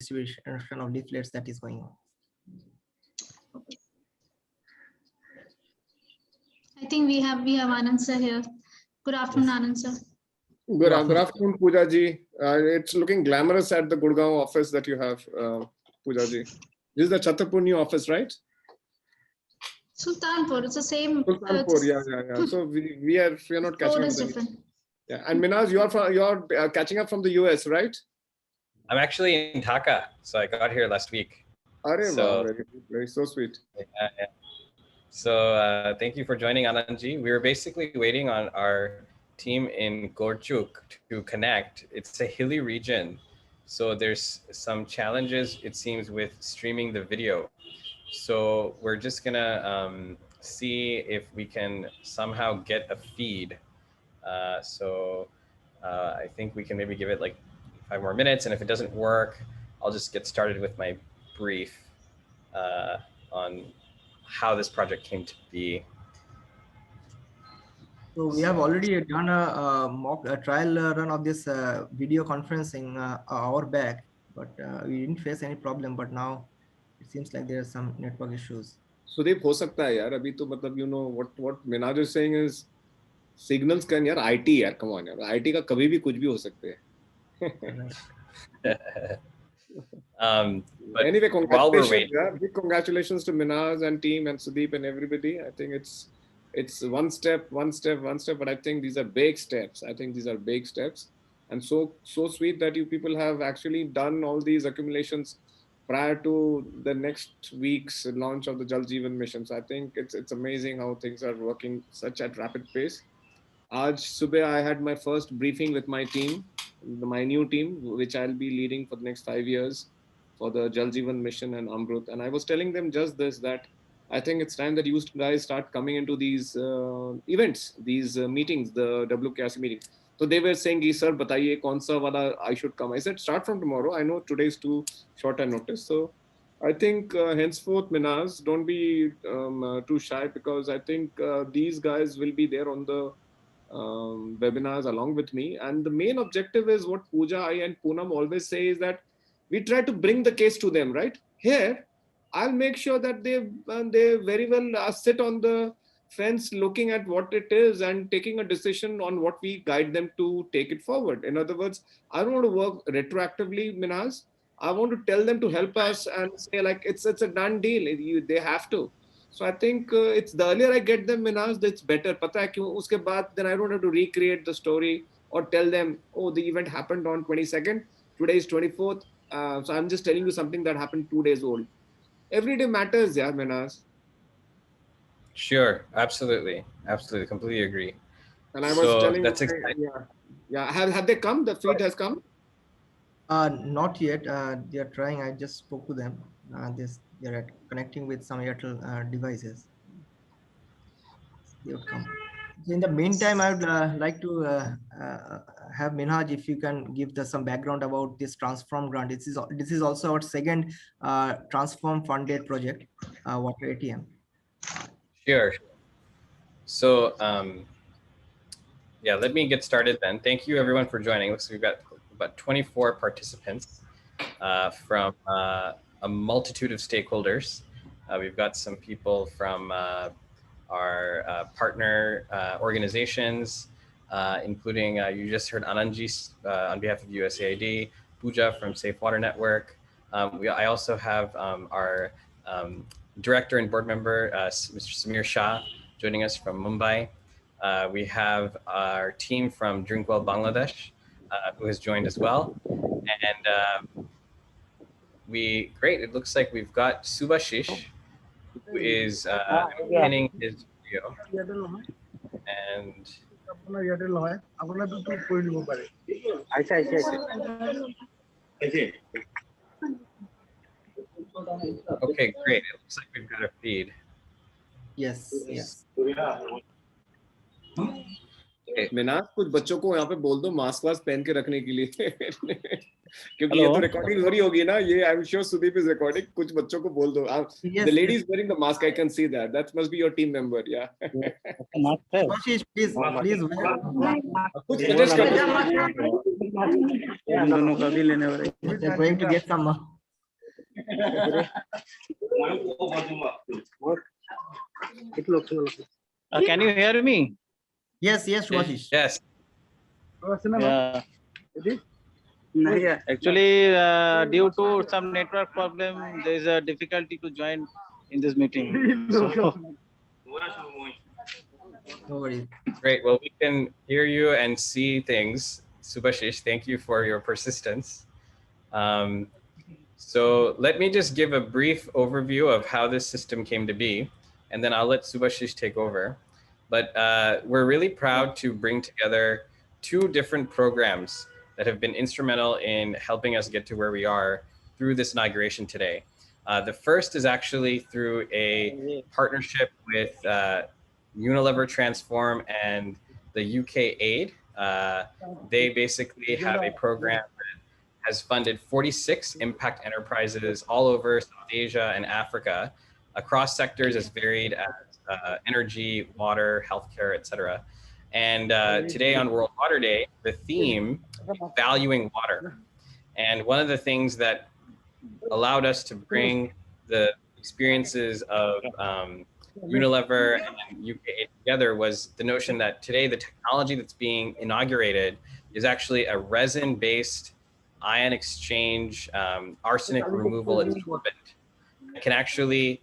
distribution of leaflets that is going on. I think we have Anand sir here. Good afternoon, Yes. Anand sir. Good afternoon, Pooja ji. It's looking glamorous at the Gurgaon office that you have, Pooja ji. This is the Chhatarpur new office, right? Sultanpur, it's the same. Sultanpur, yeah. So we are not catching up. Is different. Yeah, and Minhas, you're catching up from the US, right? I'm actually in Dhaka, so I got here last week. Wow, very so sweet. Yeah. So thank you for joining, Anandji. We were basically waiting on our team in Gorchuk to connect. It's a hilly region, so there's some challenges, it seems, with streaming the video. So we're just gonna see if we can somehow get a feed. I think we can maybe give it like 5 more minutes, and if it doesn't work, I'll just get started with my brief on how this project came to be. So we have already done a trial run of this video conferencing an hour back, but we didn't face any problem. But now it seems like there are some network issues. Sudeep, हो सकता है यार अभी तो मतलब you know what Minhaj is saying is signals can यार IT यार come on यार IT का कभी भी कुछ भी हो सकते हैं. But anyway, while we're waiting, big congratulations to Minhaj and team and Sudeep and everybody. I think it's one step, but I think these are big steps. And so sweet that you people have actually done all these accumulations prior to the next week's launch of the Jal Jeevan mission. So I think it's amazing how things are working such at rapid pace. Aaj subah I had my first briefing with my team, my new team, which I'll be leading for the next 5 years for the Jal Jeevan mission and Amrut. And I was telling them just this, that I think it's time that you guys start coming into these events, these meetings, the WKRC meetings. So they were saying, sir, bataiye kaun sa wala I should come. I said, start from tomorrow. I know today is too short a notice. So I think henceforth, Minhaj, don't be too shy, because I think these guys will be there on the webinars along with me. And the main objective is what Pooja, I and Poonam always say is that we try to bring the case to them, right? Here, I'll make sure that they very well sit on the fence looking at what it is and taking a decision on what we guide them to take it forward. In other words, I don't want to work retroactively, Minhaj. I want to tell them to help us and say like, it's a done deal. They have to. So I think it's the earlier I get them, Minhaj, that's better. Pata hai kyun? Uske baad, then I don't have to recreate the story or tell them, oh, the event happened on 22nd. Today is 24th. So I'm just telling you something that happened 2 days old. Every day matters, yeah, Minhaj. Sure, absolutely, completely agree. And I was telling that's you, exciting. Yeah. Have they come? The feed has come? Not yet. They are trying. I just spoke to them. They are connecting with some Airtel devices. They would come. So in the meantime, I would like to have Minhaj, if you can give some background about this Transform grant. This is also our second Transform funded project, Water ATM. Sure. So yeah, let me get started then. Thank you everyone for joining. Looks like we've got about 24 participants from a multitude of stakeholders. We've got some people from our partner organizations, including you just heard Anandji on behalf of USAID, Pooja from Safe Water Network. I also have our director and board member, Mr. Samir Shah, joining us from Mumbai. We have our team from Drinkwell Bangladesh, who has joined as well. And great, it looks like we've got Subhashish, who is beginning his video. And okay, great. It looks like we've got a feed. Yes. Minhaj, कुछ बच्चों को यहाँ पे बोल दो mask वास्क पहन के रखने के लिए क्योंकि ये तो रिकॉर्डिंग हो रही होगी ना ये I'm sure Sudeep is recording कुछ बच्चों को बोल दो the lady is wearing the mask I can see that must be your team member yeah please कुछ suggest कर they're going to get some Can you hear me? Yes, yes, Subhashish. Yes. Yeah. Actually, due to some network problem, there is a difficulty to join in this meeting. So, No worries. Great. Well, we can hear you and see things. Subhashish, thank you for your persistence. So let me just give a brief overview of how this system came to be, and then I'll let Subhashish take over. But we're really proud to bring together two different programs that have been instrumental in helping us get to where we are through this inauguration today. The first is actually through a partnership with Unilever Transform and the UK Aid. They basically have a program that has funded 46 impact enterprises all over South Asia and Africa across sectors as varied as energy, water, healthcare, etc. And today on World Water Day, the theme is valuing water. And one of the things that allowed us to bring the experiences of Unilever and UK together was the notion that today the technology that's being inaugurated is actually a resin-based ion exchange arsenic removal absorbent. It can actually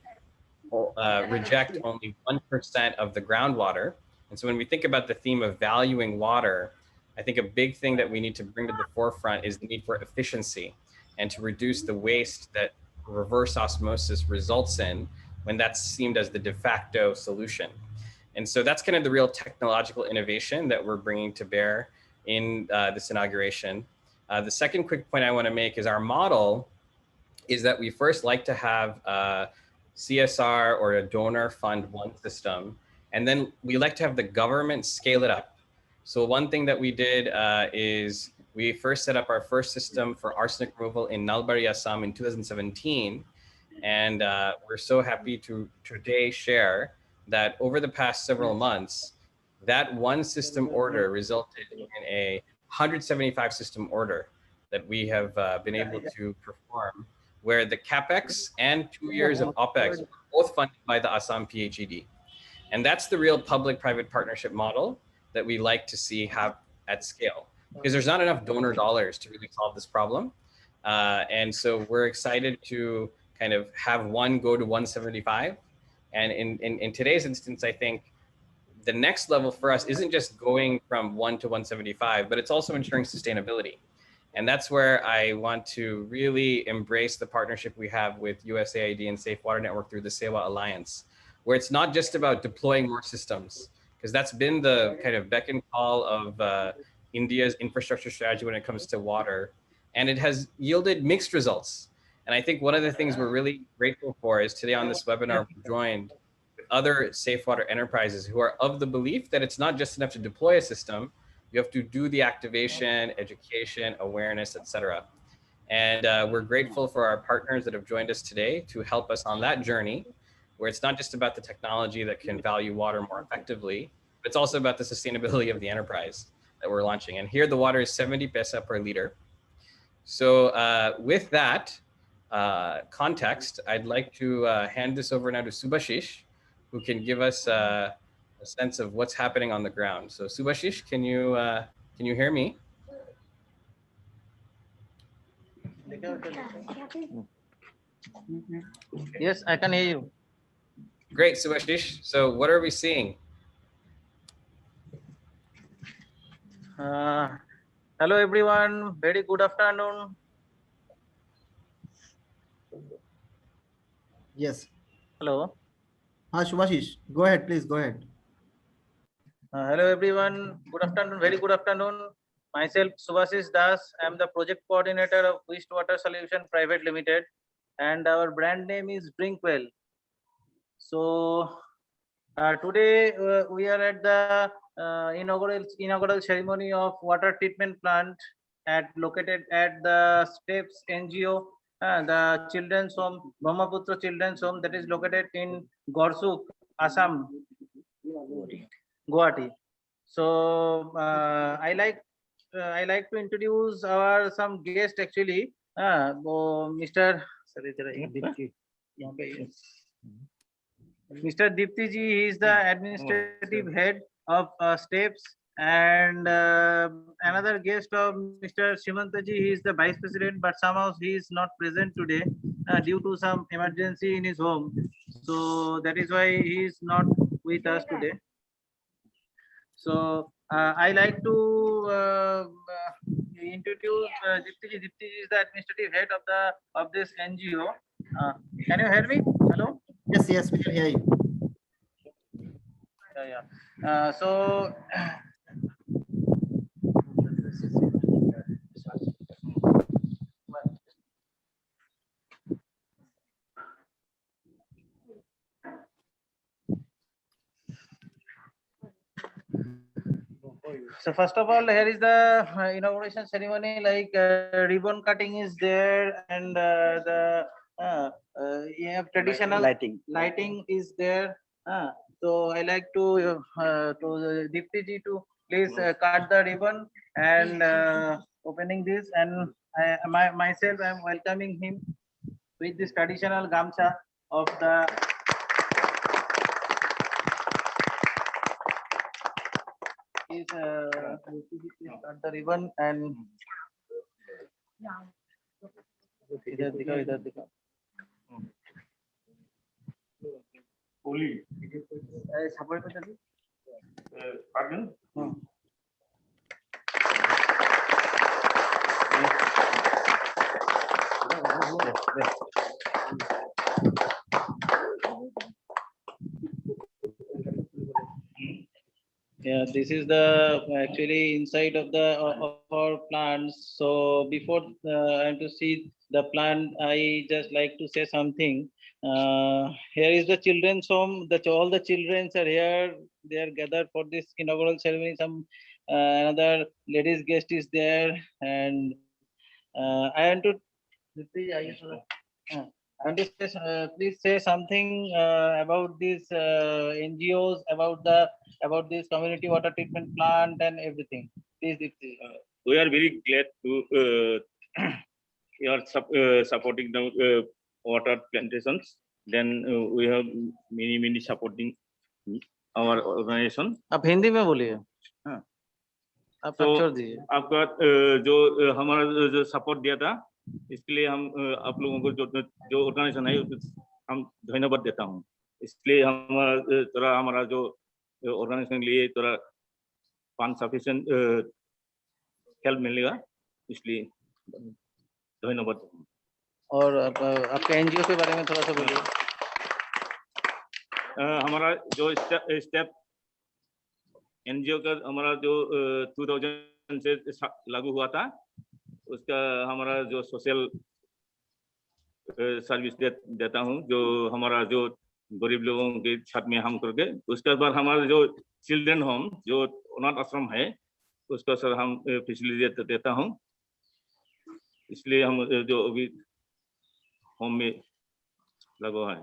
reject only 1% of the groundwater. And so when we think about the theme of valuing water, I think a big thing that we need to bring to the forefront is the need for efficiency and to reduce the waste that reverse osmosis results in when that's seen as the de facto solution. And so that's kind of the real technological innovation that we're bringing to bear in this inauguration. The second quick point I want to make is our model is that we first like to have a CSR or a donor fund one system, and then we like to have the government scale it up. So one thing that we did is we first set up our first system for arsenic removal in Nalbari, Assam in 2017. And we're so happy to today share that over the past several months, that one system order resulted in a 175 system order that we have been able to perform, where the CapEx and 2 years of OpEx were both funded by the Assam PHED. And that's the real public-private partnership model that we like to see have at scale, because there's not enough donor dollars to really solve this problem. And so we're excited to kind of have one go to 175. And in today's instance, I think the next level for us isn't just going from 1 to 175, but it's also ensuring sustainability. And that's where I want to really embrace the partnership we have with USAID and Safe Water Network through the SEWA Alliance, where it's not just about deploying more systems, because that's been the kind of beck and call of India's infrastructure strategy when it comes to water. And it has yielded mixed results. And I think one of the things we're really grateful for is today on this webinar, we're joined with other safe water enterprises who are of the belief that it's not just enough to deploy a system, you have to do the activation, education, awareness, etc. And we're grateful for our partners that have joined us today to help us on that journey, where it's not just about the technology that can value water more effectively, but it's also about the sustainability of the enterprise that we're launching. And here the water is 70 paisa per liter. So with that context, I'd like to hand this over now to Subhashish, who can give us a sense of what's happening on the ground. So Subhashish, can you hear me? yes, I can hear you. Great, Subhashish. So what are we seeing? Hello, everyone. Very good afternoon. Yes. Hello. Subhashish, go ahead, please go ahead. Hello, everyone. Good afternoon. Very good afternoon. Myself, Subhashish Das. I am the project coordinator of Wastewater Solution Private Limited, and our brand name is Drinkwell. So today we are at the inaugural ceremony of water treatment plant located at the Steps NGO, the children's home, Brahmaputra Children's Home, that is located in Gorsuk, Assam, Guwahati. So I like to introduce our some guest actually, Mr. Sir, Mr. Dipti ji, he is the administrative head of steps, and another guest of Mr. Shimanta ji, he is the vice president, but somehow he is not present today due to some emergency in his home. So that is why he is not with us today. So I like to introduce Dipti ji. Dipti ji is the administrative head of this NGO. Can you hear me? Hello. Yes, yes, we can hear you. Yeah. So so first of all, here is the inauguration ceremony. Like ribbon cutting is there, and you have traditional lighting is there. So I like to Dipti ji to please cut the ribbon and opening this, and myself I am welcoming him with this traditional gamcha of the is cut the ribbon and इधर दिखाओ support पे चलिए Yeah, this is the actually inside of the of our plants. So before I to see the plant, I just like to say something. Here is the children's home. All the children are here. They are gathered for this inaugural ceremony. Some another ladies guest is there, and I want to. I want to say, please say something about these NGOs, about this community water treatment plant and everything. Please, Dipti. We are very glad to you are supporting the water plantations. Then we have many supporting our organization. आप हिंदी में बोलिए. हाँ. आप छोड़ दीजिए. आपका जो हमारा जो सपोर्ट दिया था, इसके लिए हम आप लोगों को जो ऑर्गेनाइजेशन है हम धन्यवाद देता हूँ. इसलिए हमारा जो ऑर्गेनाइजेशन के लिए थोड़ा फंड सफिशिएंट हेल्प मिलेगा, इसलिए धन्यवाद. और आपके एनजीओ के बारे में थोड़ा सा बोलिए. हमारा जो स्टेप एनजीओ का हमारा जो 2000 से लागू हुआ था, उसका हमारा जो सोशल सर्विस देता हूँ, जो हमारा जो गरीब लोगों के साथ में हम करके. उसके बाद हमारा जो चिल्ड्रन होम जो अनाथ आश्रम है, उसका सर हम फैसिलिटी देता हूँ. इसलिए हम जो अभी होम में लगा है.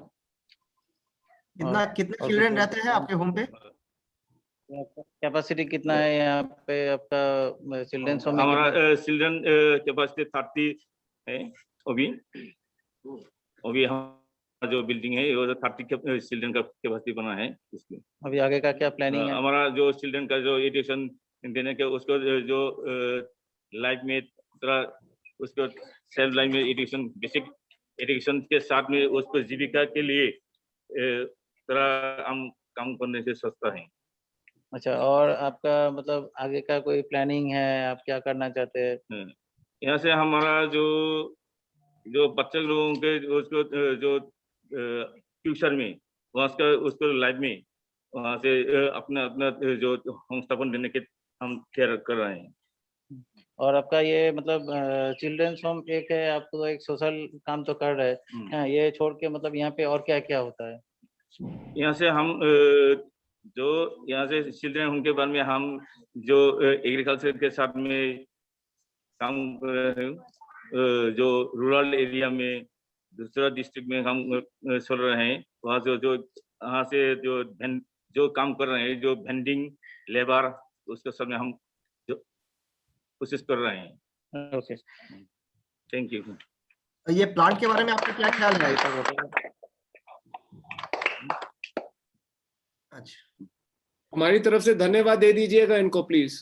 कितने चिल्ड्रन रहते हैं आपके होम पे? कैपेसिटी कितना है यहाँ पे आपका चिल्ड्रन होम में? हमारा चिल्ड्रन कैपेसिटी 30 है अभी हमारा जो बिल्डिंग है वो 30 चिल्ड्रन का कैपेसिटी बना है. इसलिए अभी आगे का क्या प्लानिंग है? हमारा जो चिल्ड्रन का जो एजुकेशन देने के उसको जो लाइफ में थोड़ा उसको सेल्फ लाइफ में एजुकेशन बेसिक एजुकेशन के साथ में उसको जीविका के लिए थोड़ा हम काम करने से सोचता है. अच्छा, और आपका मतलब आगे का कोई प्लानिंग है? आप क्या करना चाहते हैं? यहाँ से हमारा जो बच्चे लोगों के उसको जो फ्यूचर में वहाँ उसको लाइफ में वहाँ से अपना जो होम स्थापन देने के हम तैयार कर रहे हैं. और आपका ये मतलब चिल्ड्रंस होम एक है, आप तो एक सोशल काम तो कर रहे हैं, ये छोड़ के मतलब यहाँ पे और क्या क्या होता है? यहाँ से हम जो यहाँ से चिल्ड्रन होम के बारे में हम जो एग्रीकल्चर के साथ में काम कर रहे हैं, जो रूरल एरिया में दूसरा डिस्ट्रिक्ट में हम चल रहे हैं. वहाँ जो यहाँ से जो काम कर रहे हैं, जो वेंडिंग लेबर, उसके सब में हम जो कोशिश कर रहे हैं. Okay, thank you. ये प्लांट के बारे में आपका क्या ख्याल है? अच्छा, हमारी तरफ से धन्यवाद दे दीजिएगा इनको प्लीज,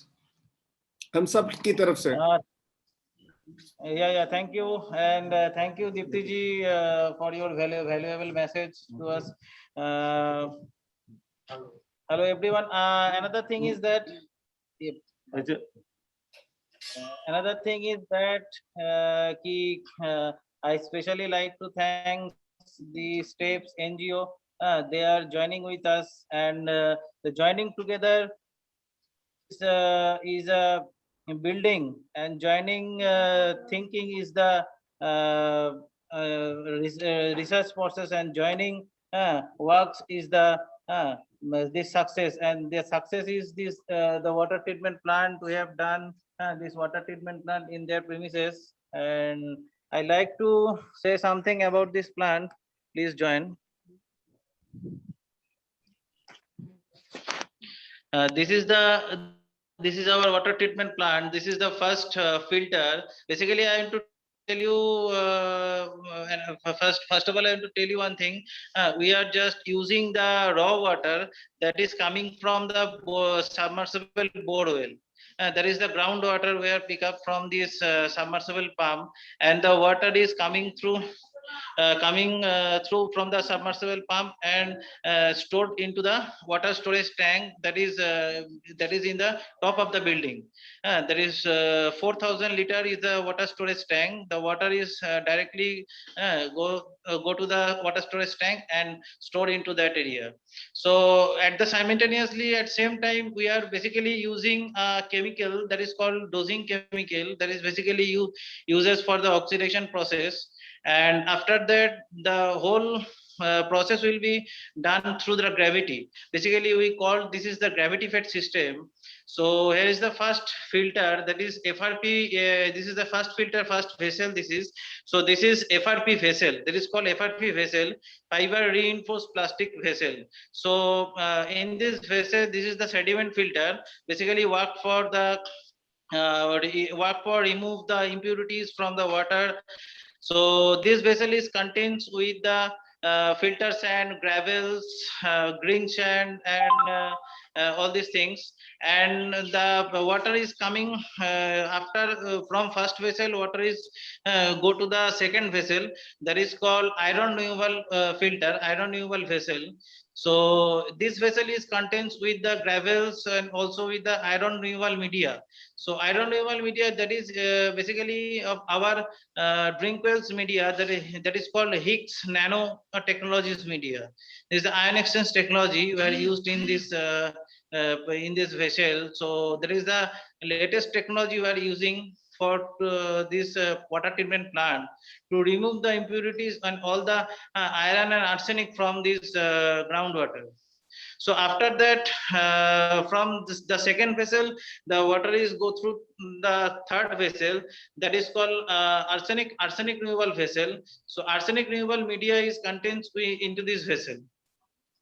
हम सब की तरफ से। Yeah, thank you, and thank you, Dipti ji, for your valuable message to us. Hello everyone. Another thing is that I especially like to thank the Steps NGO. They are joining with us, and the joining together is a building, and joining thinking is the research process, and joining works is the this success, and the success is this the water treatment plant we have done, this water treatment plant in their premises. And I like to say something about this plant. Please join. This is our water treatment plant. This is the first filter. Basically, I want to tell you first of all, I want to tell you one thing. We are just using the raw water that is coming from the submersible borewell. There is the groundwater we are pick up from this submersible pump, and the water is coming through from the submersible pump, and stored into the water storage tank that is in the top of the building. There is 4,000 liter is the water storage tank. The water is directly go to the water storage tank and stored into that area. So at the simultaneously, at same time, we are basically using a chemical that is called dosing chemical, that is basically uses for the oxidation process. And after that, the whole process will be done through the gravity. Basically, we call this is the gravity fed system. So here is the first filter, that is FRP. This is the first filter, first vessel. This is FRP vessel. That is called FRP vessel, fiber reinforced plastic vessel. So in this vessel, this is the sediment filter. Basically, work for remove the impurities from the water. So this vessel is contains with the filter sand, gravels, green sand, and all these things. And the water is coming after from first vessel. Water is go to the second vessel, that is called iron removal filter, iron removal vessel. So this vessel is contains with the gravels and also with the iron removal media. So iron removal media, that is basically of our drink wells media, that is called Higgs nano technologies media. This is the ion exchange technology were used in this vessel. So there is the latest technology we are using for this water treatment plant to remove the impurities and all the iron and arsenic from this groundwater. So after that, from the second vessel, the water is go through the third vessel, that is called arsenic removal vessel. So arsenic removal media is contains into this vessel.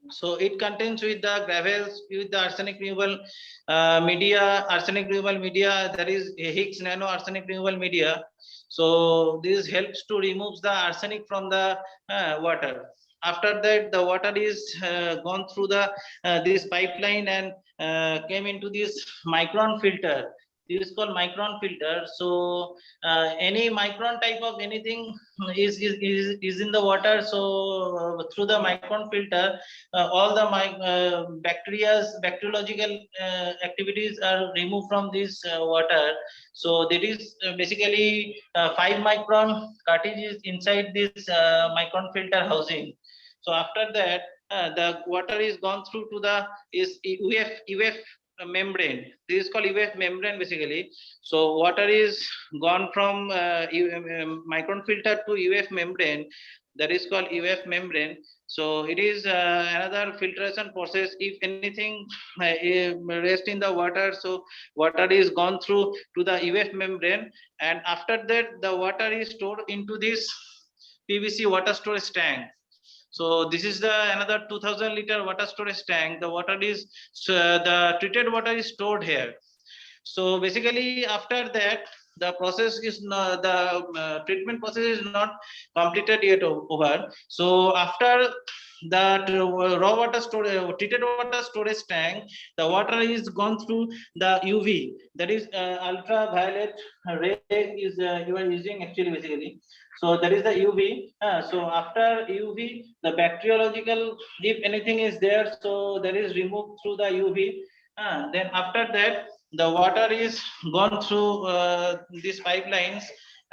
So it contains with the gravels, with the arsenic removal media, that is Higgs nano arsenic removal media. So this helps to remove the arsenic from the water. After that, the water is gone through the this pipeline and came into this micron filter. This is called micron filter. So any micron type of anything is in the water. So through the micron filter, all the bacteriological activities are removed from this water. So that is basically 5 micron cartridge is inside this micron filter housing. So after that, the water is gone through to the UF membrane. This is called UF membrane basically. So water is gone from micron filter to UF membrane. That is called UF membrane. So it is another filtration process. If anything rest in the water, so water is gone through to the UF membrane, and after that the water is stored into this PVC water storage tank. So this is the another 2,000 liter water storage tank. The water is the treated water is stored here. So basically after that, the process is not, the treatment process is not completed yet over. So after that raw water storage, treated water storage tank, the water is gone through the UV, that is ultraviolet ray is you are using actually basically. So that is the UV. So after UV, the bacteriological, if anything is there, so that is removed through the UV. Then after that, the water is gone through these pipelines,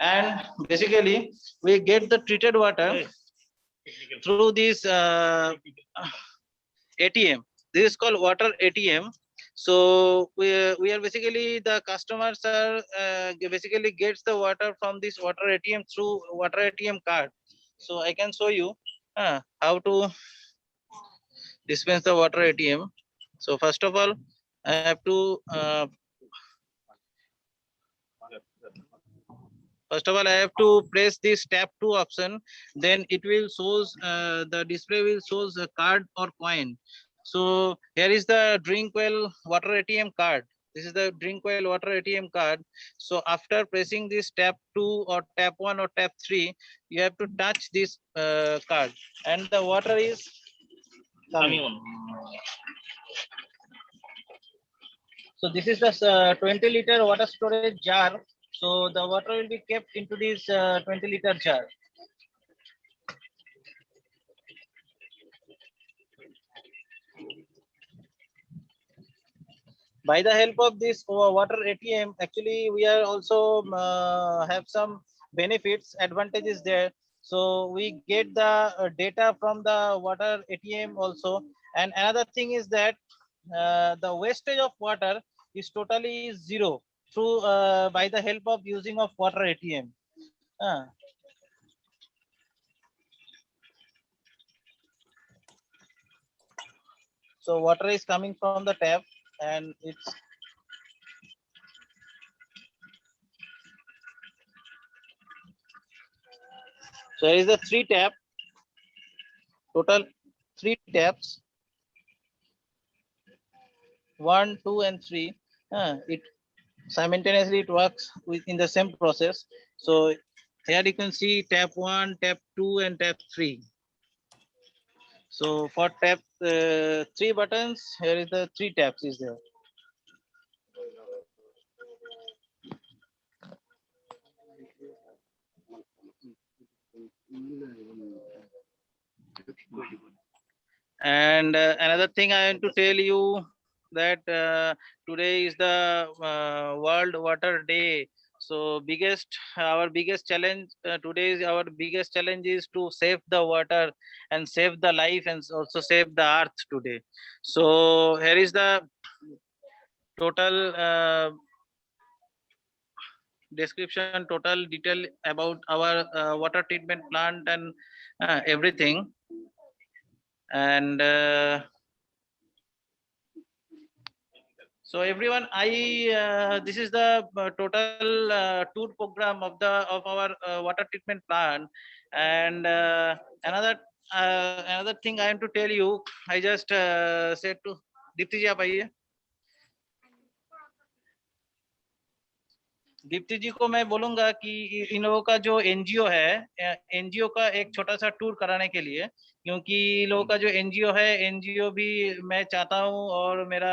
and basically we get the treated water through this ATM. This is called water ATM. So we are basically, the customers are basically gets the water from this water ATM through water ATM card. So I can show you how to dispense the water ATM. So first of all, I have to press this tap 2 option. Then it will shows the display will shows a card or coin. So here is the Drinkwell water ATM card. This is the Drinkwell water ATM card. So after pressing this tap 2 or tap 1 or tap 3, you have to touch this card, and the water is coming. So this is the 20-liter water storage jar. So the water will be kept into this 20-liter jar. By the help of this water ATM, actually we are also have some benefits, advantages there. So we get the data from the water ATM also. And another thing is that the wastage of water is totally zero through by the help of using of water ATM. So water is coming from the tap, and it's so there is a 3 tap, total 3 taps, 1, 2, and 3. It simultaneously it works within the same process. So here you can see tap 1, tap 2, and tap 3. So for tap 3 buttons, here is the 3 taps is there. And another thing I want to tell you that today is the World Water Day. So our biggest challenge today is our biggest challenge is to save the water and save the life and also save the earth today. So here is the total description, total detail about our water treatment plant and everything. And so everyone, this is the total tour program of our water treatment plant. And another thing I am to tell you, I just said to Dipti ji, aap aiye. Deepti जी को मैं बोलूंगा कि इन लोगों का जो NGO है, NGO का एक छोटा सा टूर कराने के लिए, क्योंकि लोगों का जो एनजीओ है, एनजीओ भी मैं चाहता हूं और मेरा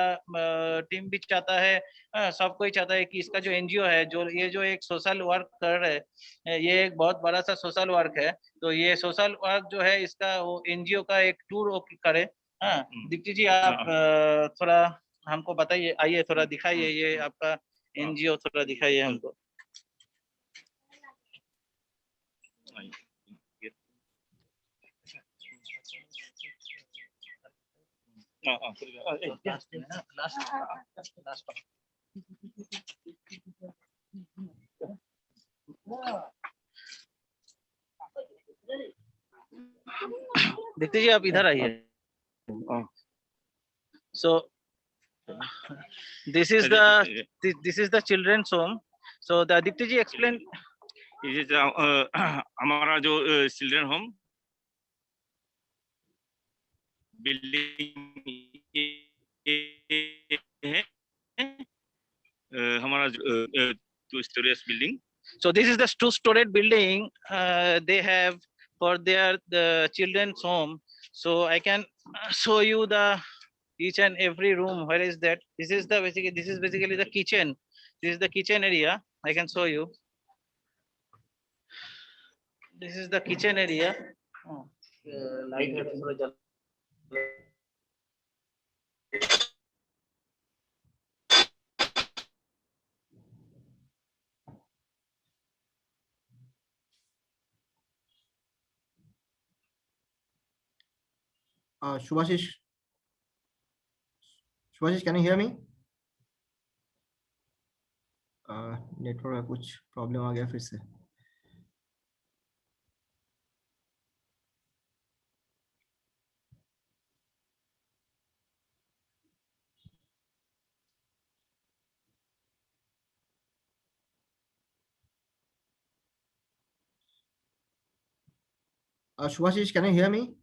टीम भी चाहता है, सब कोई चाहता है कि इसका जो एनजीओ है, जो ये जो एक सोशल वर्क कर रहे हैं, ये एक बहुत बड़ा सा सोशल वर्क है। तो ये सोशल वर्क जो है, इसका वो एनजीओ का एक टूर करे। दीप्ति जी, आप थोड़ा हमको बताइए, आइए थोड़ा दिखाइए, ये आपका एनजीओ थोड़ा दिखाइए हमको। दीप्ति जी, आप इधर आइए। So this is the children's home. So the Dipti ji explain. This is हमारा जो चिल्ड्रन होम बिल्डिंग है, हमारा two-story building. So this is the two-story building they have for the children's home. So I can show you the each and every room. Where is that? This is basically the kitchen. This is the kitchen area. I can show you. This is the kitchen area. Oh, light है तो थोड़ा जल- Shubhashish, can you hear me? Network का कुछ problem आ गया फिर से. Shubhashish, can you hear me?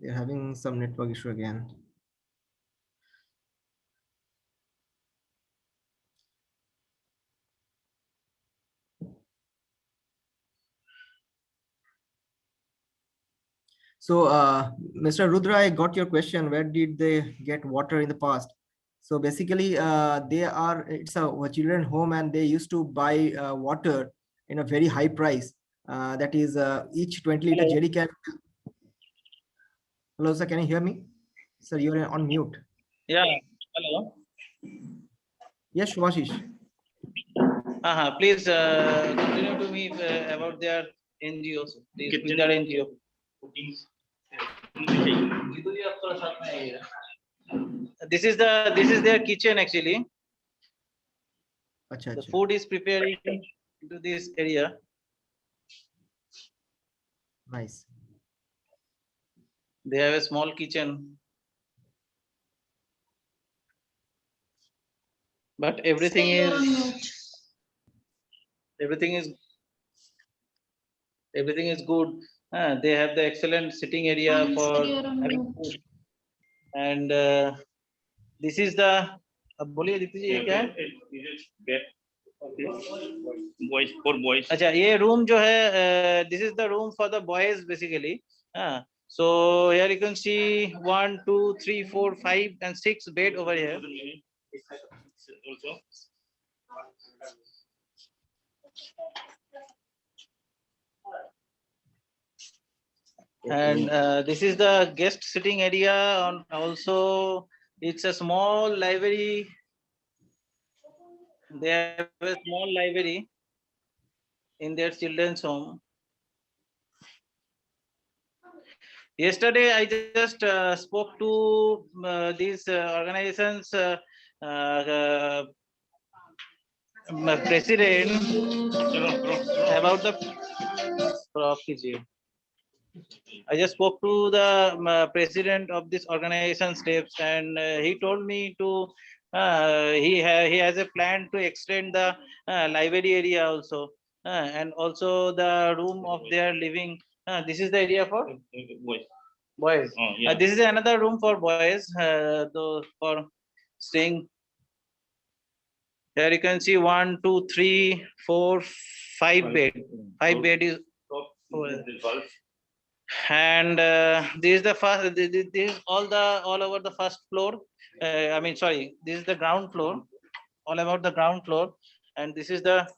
They're having some network issue again. So, Mr. Rudra, I got your question. Where did they get water in the past? So basically, it's a children home, and they used to buy water in a very high price. That is each 20-liter jerry can. Hello, sir. Can you hear me? Sir, you're on mute. Yeah. Hello. Yes, Shubhashish. Please continue to me about their NGOs. Please, with their NGO. This is their kitchen actually. Acha, The acha. food is preparing into this area. Nice. They have a small kitchen. But everything Stay on is mute. everything is good. They have the excellent sitting area Please for stay on having mute. food. And this is the बोलिए दीप्ति जी ये क्या है? Boys for boys. अच्छा ये room जो है this is the room for the boys basically. So here you can see 1, 2, 3, 4, 5 and 6 bed over here. Also. And this is the guest sitting area. On also, it's a small library. They have a small library in their children's home. Yesterday, I just spoke to these organizations president about the I just spoke to the president of this organization steps, and he told me to he has a plan to extend the library area also, and also the room of their living. This is the area for Boys. boys. Oh, yeah. This is another room for boys, for staying. Here you can see 1, 2, 3, 4, 5 bed. 5 bed is and this is the first. This is all over the first floor. I mean, sorry, this is the ground floor. All about the ground floor, and this is the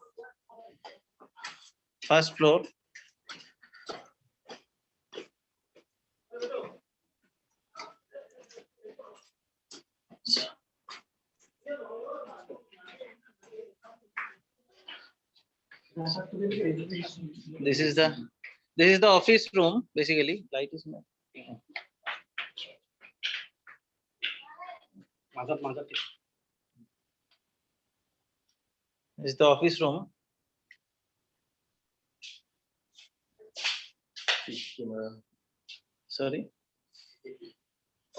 first floor. This is the office room basically. Light is not. This is the office room. Sorry.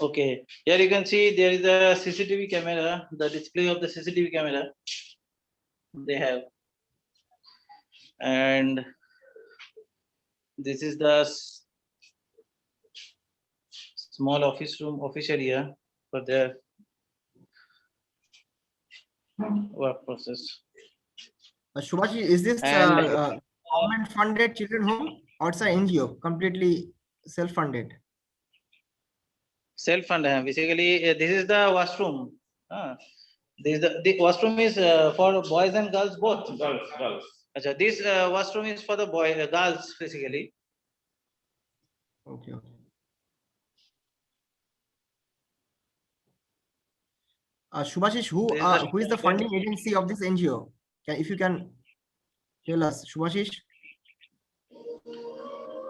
Okay. Here you can see there is a CCTV camera. The display of the CCTV camera they have, and this is the small office room, office area for their work process. Subhashi, is this And government funded children home or it's an NGO, completely self-funded? self-funded. Basically, this is the washroom. This is the washroom is for boys and girls both. Girls. Achha, this washroom is for the girls basically. Okay. Subhashish, who is the funding agency of this NGO? If you can tell us, Subhashish.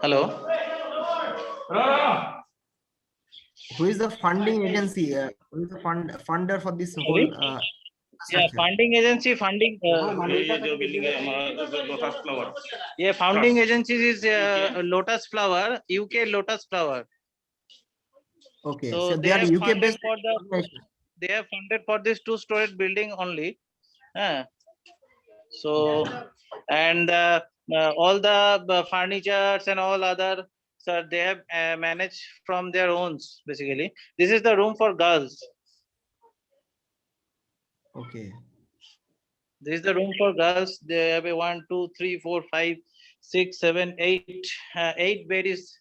Hello. Who is the funding agency? Who is the funder for this whole? Yeah, structure? funding agency, funding. ये जो building है हमारा Lotus Flower. Yeah, founding agencies is Lotus Flower, UK Lotus Flower. Okay, So so they they are have UK funded based for the. organization. They have funded for this 2-story building only. So, and all the furnitures and all other, so they have managed from their own basically. This is the room for girls. Okay. This is the room for girls. They have a 1, 2, 3, 4, 5, 6, 7, 8. 8 bed is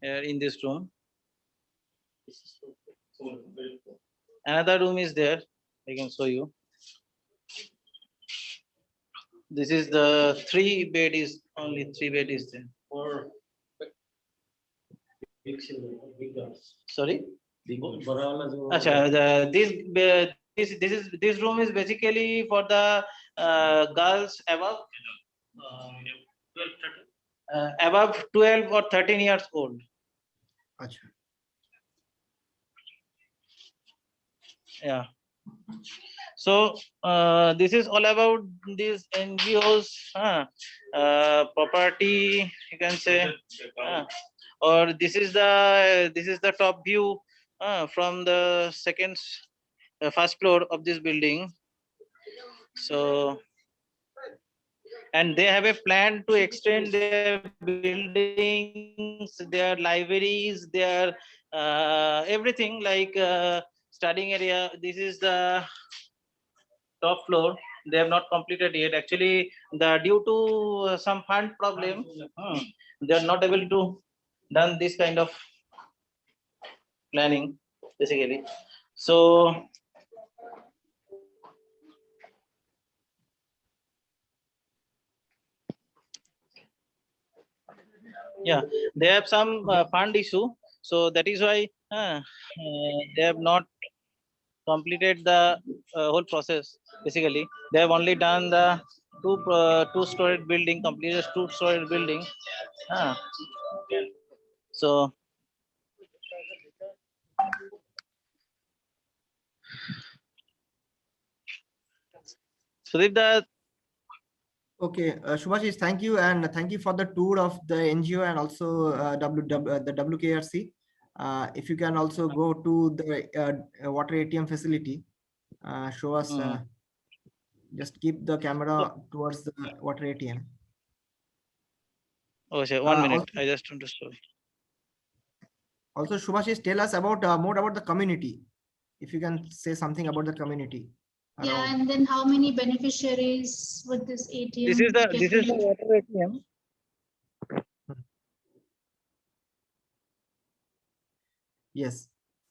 in this room. Another room is there. I can show you. This is the 3 bed is only 3 bed is there. Sorry. Achha, this room is basically for the girls above 12 or 13 years old. Achha. Yeah. So this is all about these NGOs property, you can say, or this is the top view from the first floor of this building. So, and they have a plan to extend their buildings, their libraries, their everything like studying area. This is the top floor. They have not completed yet. Actually, due to some fund problem, they are not able to done this kind of planning basically. So yeah, they have some fund issue. So that is why they have not completed the whole process. Basically, they have only done the two-story building, completed 2-story building. So Sudeep, Okay, Subhashish, thank you, and thank you for the tour of the NGO and also the WKRC. If you can also go to the water ATM facility, show us. Just keep the camera towards the water ATM. okay, 1 minute. Also, I just want to show. Also, Subhashish, tell us about more about the community. If you can say something about the community. Yeah, around. and then how many beneficiaries with this ATM? This is the water ATM. Yes,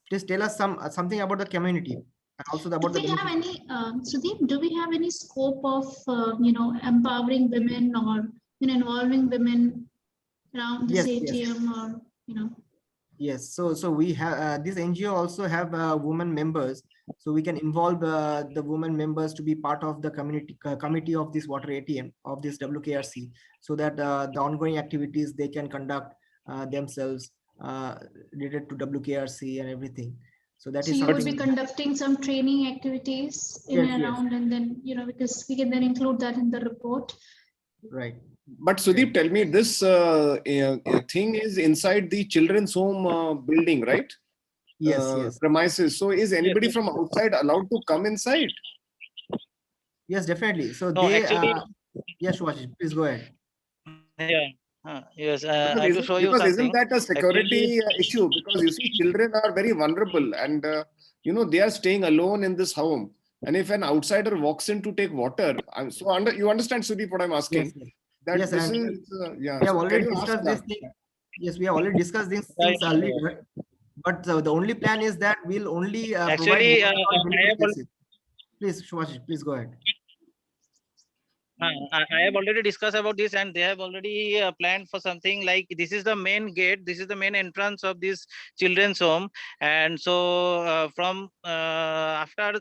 please tell us something about the community and also about Do the. we have any, Sudeep, do we have any scope of, empowering women or, involving women around this Yes, ATM or, Yes, so we have this NGO also have women members, so we can involve the women members to be part of the committee of this water ATM of this WKRC, so that the ongoing activities they can conduct themselves related to WKRC and everything. So that is you would be something. conducting some training activities in and around, and then because we can then include that in the report. Right. But Sudeep, tell me, this thing is inside the children's home building, right? Yes. Premises. So is anybody from outside allowed to come inside? Yes, definitely. So No, they. actually, Yes, Subhashish, please go ahead. yeah. Yes, Because, I have to show you because something. isn't that a security issue? Because you see, children are very vulnerable, and they are staying alone in this home. And if an outsider walks in to take water, you understand, Sudeep, what I'm asking? Yes, yes. That Yes, this and is yeah. we have So can already you ask discussed this that? thing. Yes, we have already discussed these Yeah, things yeah, earlier. But the only plan is that we'll only provide Actually, water on I daily have basis. Please, Shubhashish, please go ahead. I have already discussed about this, and they have already planned for something like this is the main gate, this is the main entrance of this children's home, and so from after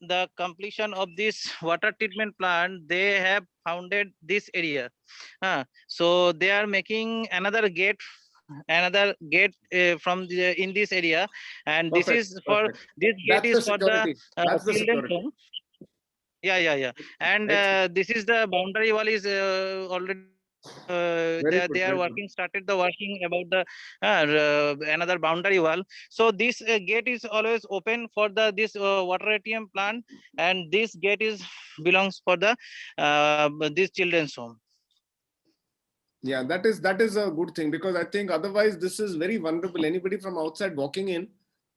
the completion of this water treatment plant, they have founded this area. So they are making another gate from in this area, and this Perfect. is for Perfect. this gate That's is the for the security. That's the children's security. home. Yeah. And Excellent. this is the boundary wall is already Very good. they are Very good. started the working about the another boundary wall. So this gate is always open for the this water ATM plant, and this gate is belongs for the this children's home. Yeah, that is a good thing, because I think otherwise this is very vulnerable. Anybody from outside walking in,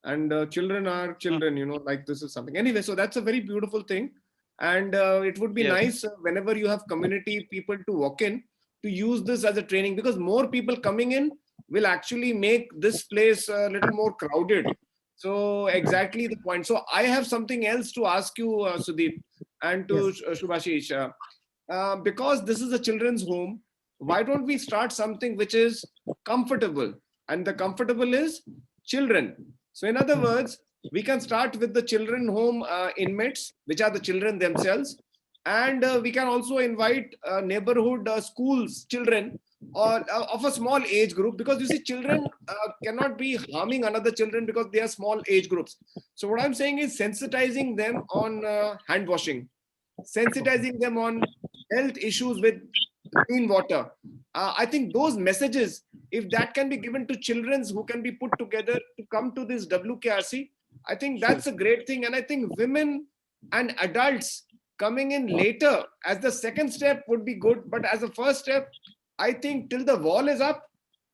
and children are children, like this is something. Anyway, so that's a very beautiful thing, and it would be Yes. nice whenever you have community people to walk in, to use this as a training, because more people coming in will actually make this place a little more crowded. So exactly the point. So I have something else to ask you, Sudeep, and to Yes. Shubhashish. Because this is a children's home, why don't we start something which is comfortable? And the comfortable is children. So in other words, we can start with the children home inmates, which are the children themselves. And we can also invite neighborhood schools children, or of a small age group, because you see, children cannot be harming another children because they are small age groups. So what I'm saying is sensitizing them on hand washing, sensitizing them on health issues with clean water. I think those messages, if that can be given to children who can be put together to come to this WKRC, I think that's a great thing. And I think women and adults coming in later as the second step would be good. But as a first step, I think till the wall is up,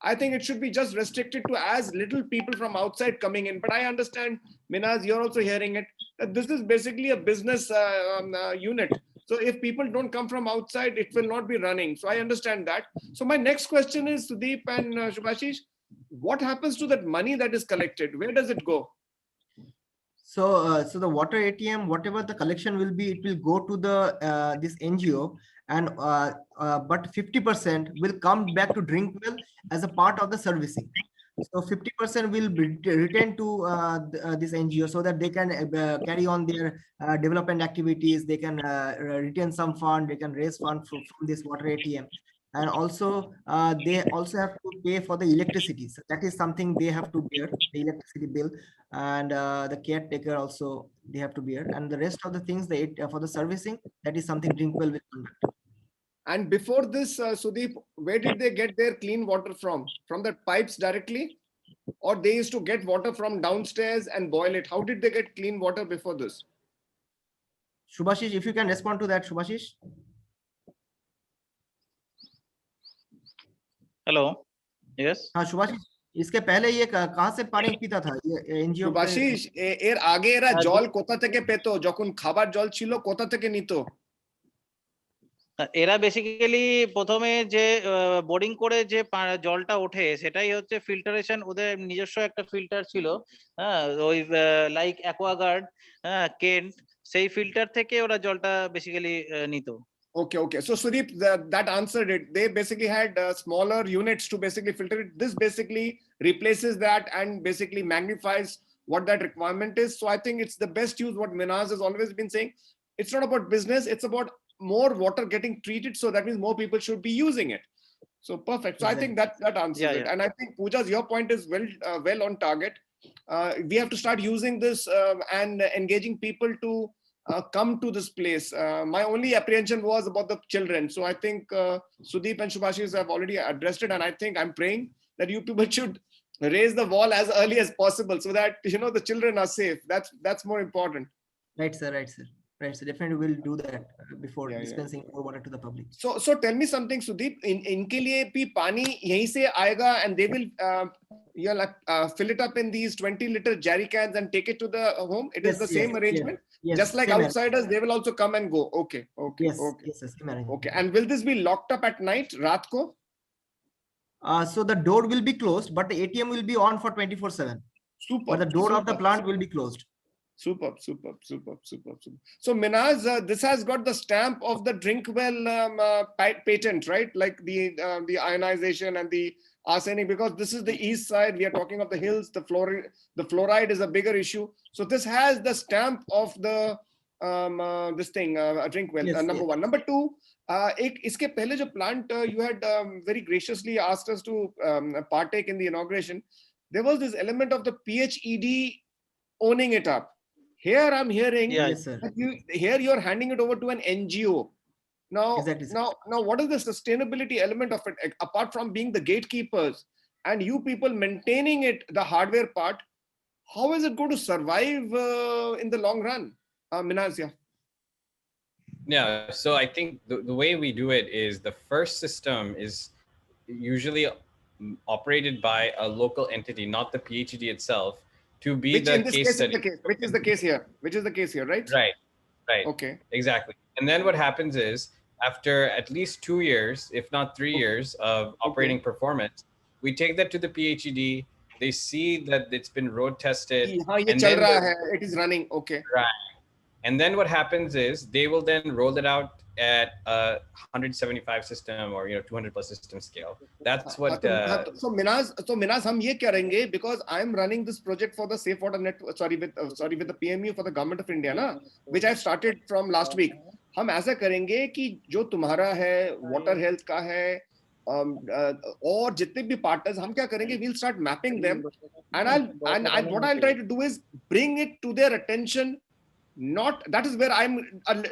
I think it should be just restricted to as little people from outside coming in. But I understand, Minaz, you're also hearing it, that this is basically a business unit. So if people don't come from outside, it will not be running. So I understand that. So my next question is, Sudeep and Shubhashish, what happens to that money that is collected? Where does it go? So, so the water ATM, whatever the collection will be, it will go to the this NGO, and but 50% will come back to Drinkwell as a part of the servicing. So 50% will be returned to this NGO, so that they can carry on their development activities. They can retain some fund. They can raise fund from this water ATM, and also they also have to pay for the electricity. So that is something they have to bear, the electricity bill, and the caretaker also they have to bear, and the rest of the things for the servicing, that is something Drinkwell will conduct. And before this, Sudeep, where did they get their clean water from? From the pipes directly? Or they used to get water from downstairs and boil it? How did they get clean water before this? Shubhashish, if you can respond to that, Shubhashish. Hello. Yes. हाँ शुभाशीष, इसके पहले ये कहाँ से पानी पीता था ये एनजीओ? শুভাশিস, এর আগে এরা জল কোথা থেকে পেত? যখন খাবার জল ছিল কোথা থেকে নিত? এরা বেসিক্যালি প্রথমে যে বোরিং করে যে জলটা ওঠে সেটাই হচ্ছে ফিল্টারেশন, ওদের নিজস্ব একটা ফিল্টার ছিল, হ্যাঁ, ওই লাইক অ্যাকোয়াগার্ড, হ্যাঁ, কেন্ট, সেই ফিল্টার থেকে ওরা জলটা বেসিক্যালি নিত। Okay. So Sudeep, that answered it. They basically had smaller units to basically filter it. This basically replaces that and basically magnifies what that requirement is. So I think it's the best use, what Minaz has always been saying. It's not about business, it's about more water getting treated. So that means more people should be using it. So perfect. So I think that answers it. And I think Pooja's, your point is well on target. We have to start using this and engaging people to come to this place. My only apprehension was about the children. So I think Sudeep and Shubhashish have already addressed it. And I think I'm praying that you people should raise the wall as early as possible, so that the children are safe. That's more important. Right, sir. Right, sir. Right. So definitely we'll do that before Yeah, yeah. dispensing more water to the public. So tell me something, Sudeep. इनके लिए भी पानी यहीं से आएगा, and they will fill it up in these 20-liter jerry cans and take it to the home. It is the same arrangement. Yes. Just like same outsiders, they will also come and go. Okay. Yes. Okay. Yes. Same arrangement. Okay. And will this be locked up at night, रात को? So the door will be closed, but the ATM will be on for 24/7. Super. But the door of the plant will be closed. Superb. So Minhaz, this has got the stamp of the Drinkwell patent, right? Like the ionization and the arsenic, because this is the east side. We are talking of the hills. The fluoride is a bigger issue. So this has the stamp of the Drinkwell. Yes, Number one. Number two, एक इसके पहले जो plant you had very graciously asked us to partake in the inauguration. There was this element of the PHED owning it up. Here I'm hearing Yes, sir. that you're handing it over to an NGO. Now, Exactly, sir. now, what is the sustainability element of it, apart from being the gatekeepers and you people maintaining it, the hardware part? How is it going to survive in the long run, Minhaz? Yeah. Yeah, so I think the way we do it is the first system is usually operated by a local entity, not the PhD itself, to be Which the in this case case study. is the case. Which is the case here? Which is the case here, right? Right. Okay. Exactly. And then what happens is after at least 2 years, if not 3 years of operating performance, we take that to the PhD. They see that it's been road tested. हाँ, ये and चल then रहा they- है. It is running. Okay. And then what happens is they will then roll it out at a 175 system or 200 plus system scale. That's what. So Minhaz, हम ये करेंगे, because I am running this project for the Safe Water Network. Sorry, with the PMU for the Government of India, ना, which I have started from last week. हम ऐसा करेंगे कि जो तुम्हारा है, water health का है, और जितने भी partners, हम क्या करेंगे? We'll start mapping them, and what I'll try to do is bring it to their attention. Not that is where I'm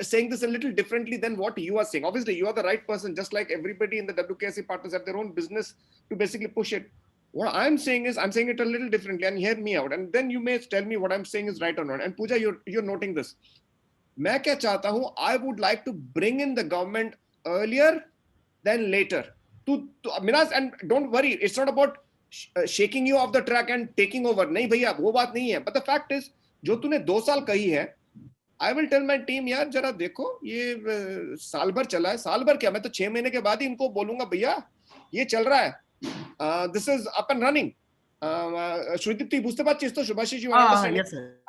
saying this a little differently than what you are saying. Obviously, you are the right person, just like everybody in the WKSC partners have their own business to basically push it. What I'm saying is, I'm saying it a little differently, and hear me out, and then you may tell me what I'm saying is right or not. And Pooja, you're noting this. मैं क्या चाहता हूँ? I would like to bring in the government earlier than later. To Minhaz, and don't worry, it's not about shaking you off the track and taking over. नहीं भैया, वो बात नहीं है. But the fact is, जो तूने 2 साल कही है, I will tell my team, यार जरा देखो, ये साल भर चला है. साल भर क्या, मैं तो 6 महीने के बाद ही इनको बोलूंगा, भैया ये चल रहा है. This is up and running. श्रुति तू बुझते पाচ্ছিস তো Shubhashis? You understand? Yes, sir.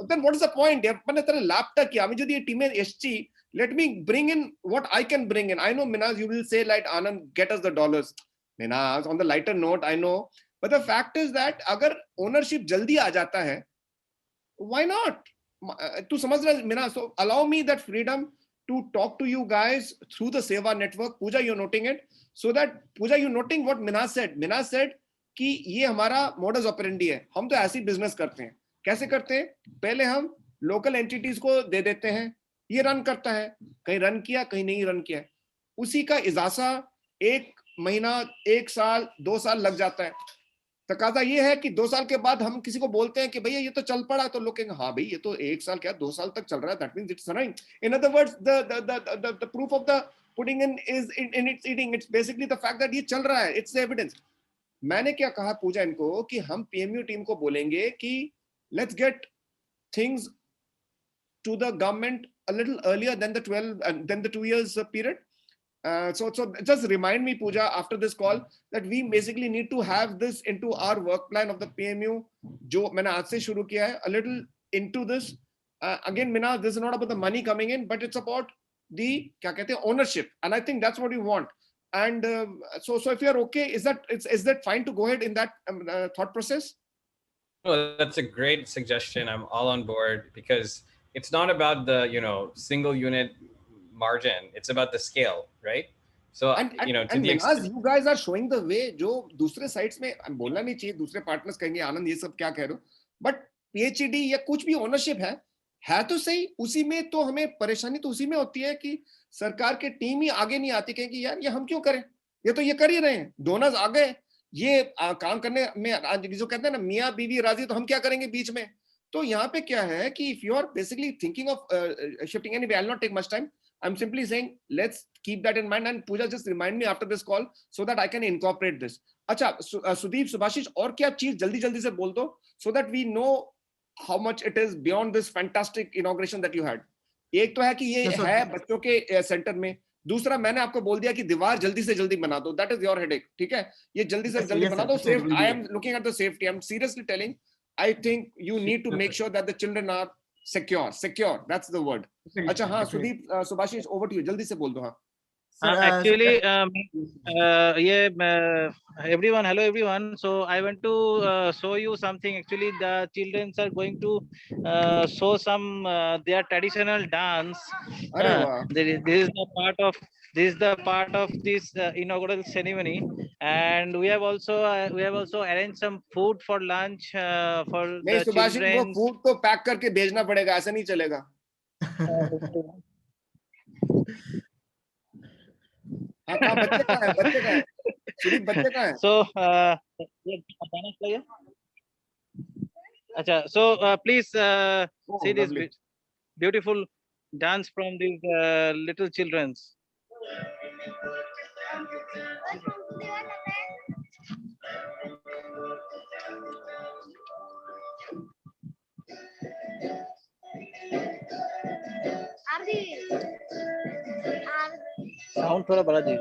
Then what is the point? মানে তার ল্যাবটা কি? আমি যদি এই টিমে এসেছি, let me bring in what I can bring in. I know, Minhaz, you will say, like, Anand, get us the dollars. Minhaz, on the lighter note, I know. But the fact is that अगर ownership जल्दी आ जाता है, why not? तू समझ रहा है, Minhaz? So allow me that freedom to talk to you guys through the Seva network. Pooja, you're noting it. So that, Pooja, you're noting what Minhaz said. Minhaz said कि ये हमारा modus operandi है. हम तो ऐसी business करते हैं. कैसे करते हैं? पहले हम local entities को दे देते हैं. ये रन करता है. कहीं रन किया, कहीं नहीं रन किया. उसी का इजासा 1 महीना, 1 साल, 2 साल लग जाता है. तकाजा ये है कि 2 साल के बाद हम किसी को बोलते हैं कि भैया ये तो चल पड़ा, तो लोग कहेंगे हाँ भाई ये तो 1 साल क्या 2 साल तक चल रहा है. That means it's running. In other words, the proof of the pudding in is in its eating. It's basically the fact that ये चल रहा है. It's the evidence. मैंने क्या कहा पूजा इनको कि हम PMU टीम को बोलेंगे कि let's get things to the government a little earlier than the 2 years period. So just remind me, Pooja, after this call, that we basically need to have this into our work plan of the PMU, जो मैंने आज से शुरू किया है, a little into this. Again, Minhaz, this is not about the money coming in, but it's about the क्या कहते हैं, ownership, and I think that's what we want. And so if you're okay, is that fine to go ahead in that thought process? No, that's a great suggestion. I'm all on board because it's not about the single unit margin. It's about the scale, right? So and to the Minhaz, you guys are showing the way. जो दूसरे sites में बोलना नहीं चाहिए, दूसरे partners कहेंगे आनंद ये सब क्या कह रहे हो, but PhD या कुछ भी ownership है तो सही. उसी में तो हमें परेशानी तो उसी में होती है कि सरकार के टीम ही आगे नहीं आती, कहें कि यार ये हम क्यों करें, ये तो ये कर ही रहे हैं, डोनर्स आ गए, ये काम करने में जो कहते हैं ना मियाँ बीवी राजी, तो हम क्या करेंगे बीच में. तो यहाँ पे क्या है कि if you are basically thinking of shifting, anyway, I'll not take much time. I'm simply saying let's keep that in mind, and Pooja just remind me after this call so that I can incorporate this. अच्छा, Sudeep, Subhashish, और क्या चीज जल्दी जल्दी से बोल दो so that we know how much it is beyond this fantastic inauguration that you had. एक तो है कि ये है बच्चों के सेंटर में, दूसरा मैंने आपको बोल दिया कि दीवार जल्दी से जल्दी बना दो, that is your headache, ठीक है, ये जल्दी से जल्दी बना दो. Safe, I am looking at the safety. I'm seriously telling, I think you need to make sure that the children are secure, that's the word. अच्छा, हाँ Sudeep, Subhashish, over to you, जल्दी से बोल दो. हाँ Actually, everyone, hello everyone. So I want to show you something. Actually, the children are going to show some their traditional dance. This is the part of this inaugural ceremony, and we have also arranged some food for lunch for नहीं the Subhashish, वो children. Food तो pack करके भेजना पड़ेगा, ऐसा नहीं चलेगा. हाँ, बच्चे कहाँ है, बच्चे कहाँ है, सुदीप, बच्चे कहाँ है? So so please see this beautiful dance from these little children. Sound थोड़ा बड़ा दीजिए.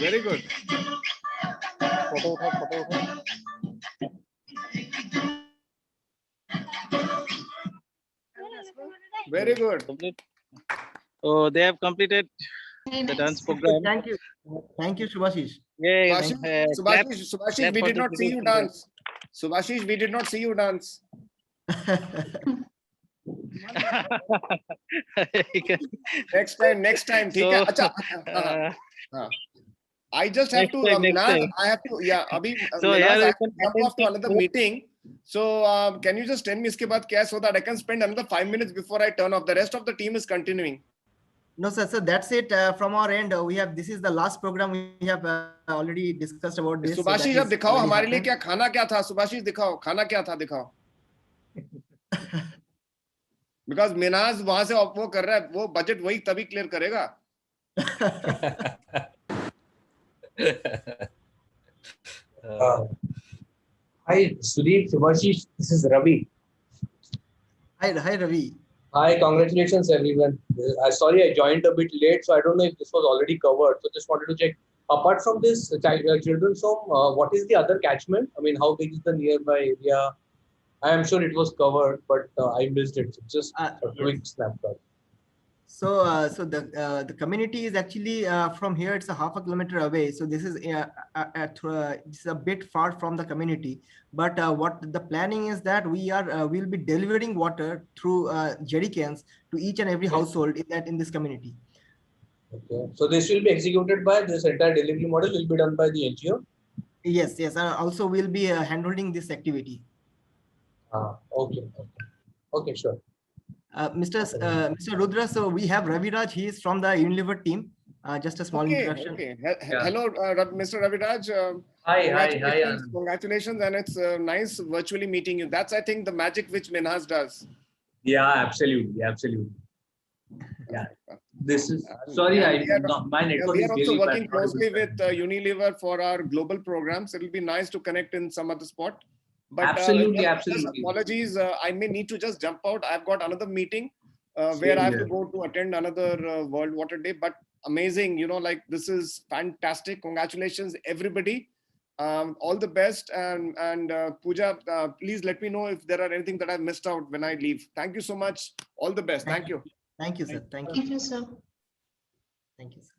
Very good. Very good. So they have completed the dance program. Thank you, Subhashish. Yay. Subhashish, we did not see you dance. Subhashish, we did not see you dance. Next time. ठीक है. अच्छा. I just have to. I have to. Yeah. अभी. So I have to jump off to another meeting. So can you just tell me इसके बाद क्या है, so that I can spend another 5 minutes before I turn off. The rest of the team is continuing. No, sir. So that's it from our end. We have. This is the last program we have already discussed about this. Subhashish, अब दिखाओ हमारे लिए क्या खाना क्या था. सुभाषिश, दिखाओ खाना क्या था, दिखाओ. Because मिनाज वहां से वो कर रहा है, वो बजट वही तभी क्लियर करेगा. Hi, Sudeep, Subhashish, this is Ravi. Hi, Ravi. Hi, congratulations everyone. Sorry, I joined a bit late, so I don't know if this was already covered. So just wanted to check. Apart from this children's home, what is the other catchment? I mean, how big is the nearby area? I am sure it was covered, but I missed it. So just a quick snapshot. So, the community is actually from here. It's a half a kilometer away. So this is this is a bit far from the community. But what the planning is that we'll be delivering water through jerry cans to each and every household in this community. Okay. So this will be executed by this entire delivery model will be done by the NGO. Yes, yes. Also, we'll be handling this activity. Okay. Okay, sure. Mr. Rudra, so we have Raviraj. He is from the Unilever team. Just a small introduction. Okay. Yeah. Hello, Mr. Raviraj. Hi. Congratulations, and it's nice virtually meeting you. That's, I think, the magic which Minhas does. Yeah, absolutely. Yeah. This is sorry. My network We is are also really working bad. closely with Unilever for our global programs. It'll be nice to connect in some other spot. But Absolutely. just apologies. I may need to just jump out. I've got another meeting where I have to go to attend another World Water Day. But amazing, like this is fantastic. Congratulations, everybody. All the best. And Pooja, please let me know if there are anything that I've missed out when I leave. Thank you so much. All the best. Thank you. Thank you, sir. Thank you. Thank you, sir. Thank you, sir.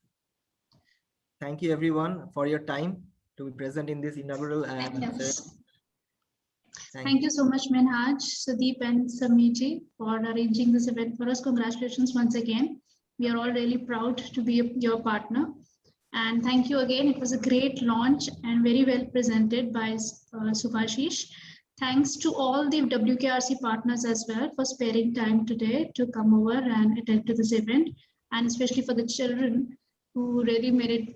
Thank you, everyone, for your time to be present in this inaugural. Thank you so much, Minhaj, Sudeep, and Samiji for arranging this event for us. Congratulations once again. We are all really proud to be your partner. And thank you again. It was a great launch and very well presented by Subhashish. Thanks to all the WKRC partners as well for sparing time today to come over and attend to this event, and especially for the children who really made it,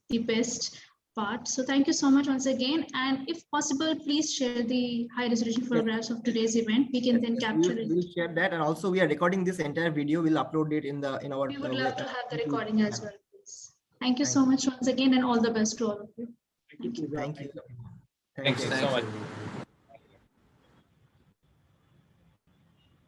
the best part. So thank you so much once again. And if possible, please share the high resolution photographs of today's event. We can then capture it. We'll share that, and also we are recording this entire video. We'll upload it in our. We would love to have the recording as well, please. Thank you so much once again, and all the best to all of you. Thank you. Thank you so much.